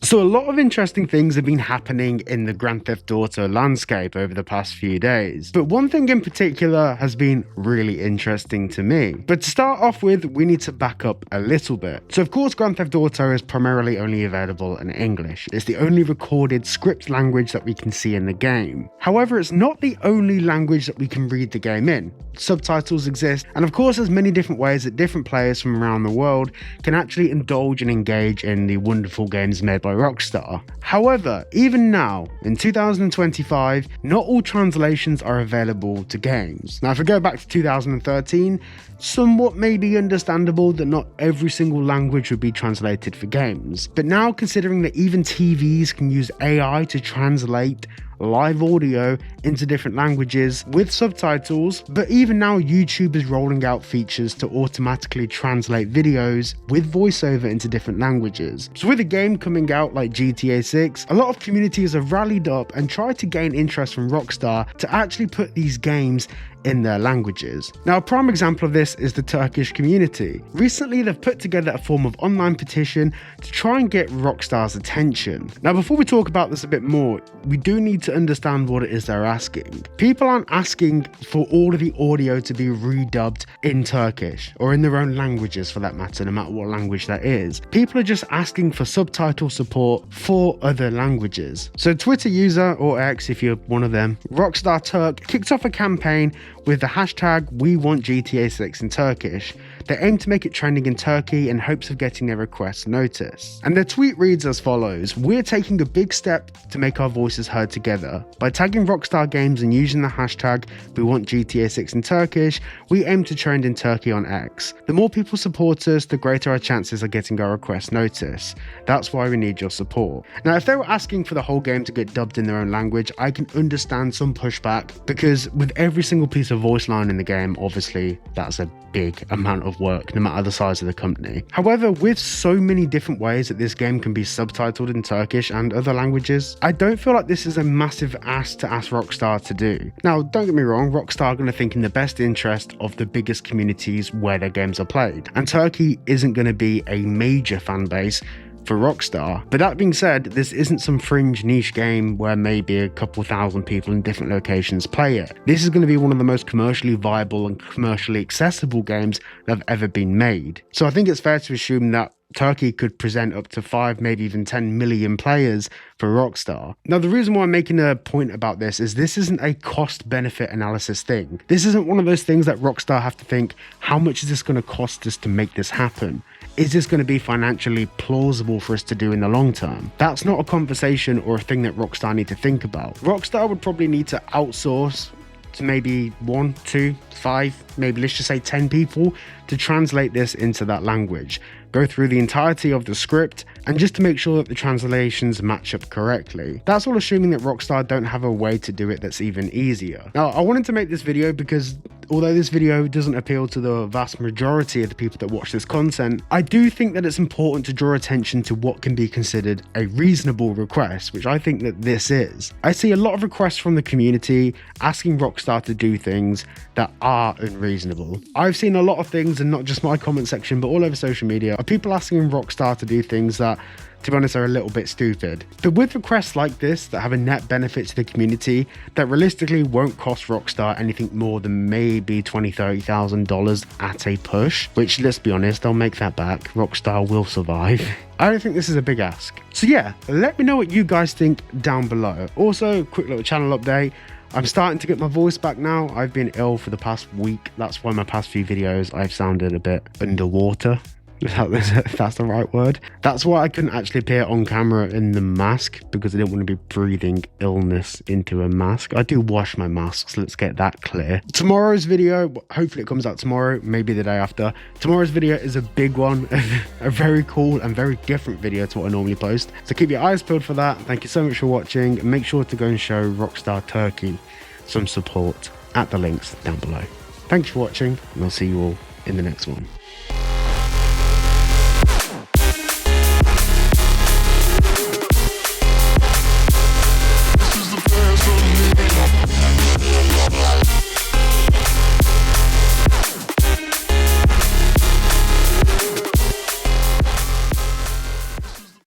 So a lot of interesting things have been happening in the Grand Theft Auto landscape over the past few days, but one thing in particular has been really interesting to me. But to start off with, we need to back up a little bit. So of course Grand Theft Auto is primarily only available in English. It's the only recorded script language that we can see in the game. However, it's not the only language that we can read the game in. Subtitles exist, and of course there's many different ways that different players from around the world can actually indulge and engage in the wonderful games made by Rockstar. However, even now, in 2025, not all translations are available to games. Now, if we go back to 2013, somewhat may be understandable that not every single language would be translated for games. But now, considering that even TVs can use AI to translate live audio into different languages with subtitles, but even now YouTube is rolling out features to automatically translate videos with voiceover into different languages. So with a game coming out like GTA 6, a lot of communities have rallied up and tried to gain interest from Rockstar to actually put these games in their languages. Now, a prime example of this is the Turkish community. Recently, they've put together a form of online petition to try and get Rockstar's attention. Now, before we talk about this a bit more, we do need to understand what it is they're asking. People aren't asking for all of the audio to be redubbed in Turkish, or in their own languages for that matter, no matter what language that is. People are just asking for subtitle support for other languages. So Twitter user, or X if you're one of them, Rockstar Turk, kicked off a campaign with the hashtag #WeWantGTA6 in Turkish. They aim to make it trending in Turkey in hopes of getting their requests noticed. And their tweet reads as follows: "We're taking a big step to make our voices heard together. By tagging Rockstar Games and using the hashtag #WeWantGTA6 in Turkish, we aim to trend in Turkey on X. The more people support us, the greater our chances of getting our requests noticed. That's why we need your support." Now, if they were asking for the whole game to get dubbed in their own language, I can understand some pushback, because with every single piece of voice line in the game, obviously that's a big amount of work, no matter the size of the company. However, with so many different ways that this game can be subtitled in Turkish and other languages, I don't feel like this is a massive ask to ask Rockstar to do. Now, don't get me wrong, Rockstar are going to think in the best interest of the biggest communities where their games are played, and Turkey isn't going to be a major fan base for Rockstar. But that being said, this isn't some fringe niche game where maybe a couple thousand people in different locations play it. This is going to be one of the most commercially viable and commercially accessible games that have ever been made. So I think it's fair to assume that Turkey could present up to 5, maybe even 10 million players for Rockstar. Now, the reason why I'm making a point about this isn't a cost-benefit analysis thing. This isn't one of those things that Rockstar have to think, how much is this going to cost us to make this happen? Is this going to be financially plausible for us to do in the long term? That's not a conversation or a thing that Rockstar need to think about. Rockstar would probably need to outsource to maybe 1, 2, 5, maybe let's just say 10 people to translate this into that language. Go through the entirety of the script and just to make sure that the translations match up correctly. That's all assuming that Rockstar don't have a way to do it that's even easier. Now, I wanted to make this video because although this video doesn't appeal to the vast majority of the people that watch this content, I do think that it's important to draw attention to what can be considered a reasonable request, which I think that this is. I see a lot of requests from the community asking Rockstar to do things that are unreasonable. I've seen a lot of things, and not just my comment section, but all over social media, of people asking Rockstar to do things that, to be honest, are a little bit stupid. But with requests like this that have a net benefit to the community that realistically won't cost Rockstar anything more than maybe $20,000, $30,000 at a push, which, let's be honest, they'll make that back. Rockstar will survive. I don't think this is a big ask. So yeah, let me know what you guys think down below. Also, quick little channel update. I'm starting to get my voice back now. I've been ill for the past week. That's why my past few videos I've sounded a bit underwater. If that's the right word. That's why I couldn't actually appear on camera in the mask, because I didn't want to be breathing illness into a mask. I do wash my masks, let's get that clear. Tomorrow's video, hopefully it comes out tomorrow, maybe the day after. Tomorrow's video is a big one, a very cool and very different video to what I normally post. So keep your eyes peeled for that. Thank you so much for watching. Make sure to go and show Rockstar Turkey some support at the links down below. Thanks for watching, and I'll see you all in the next one.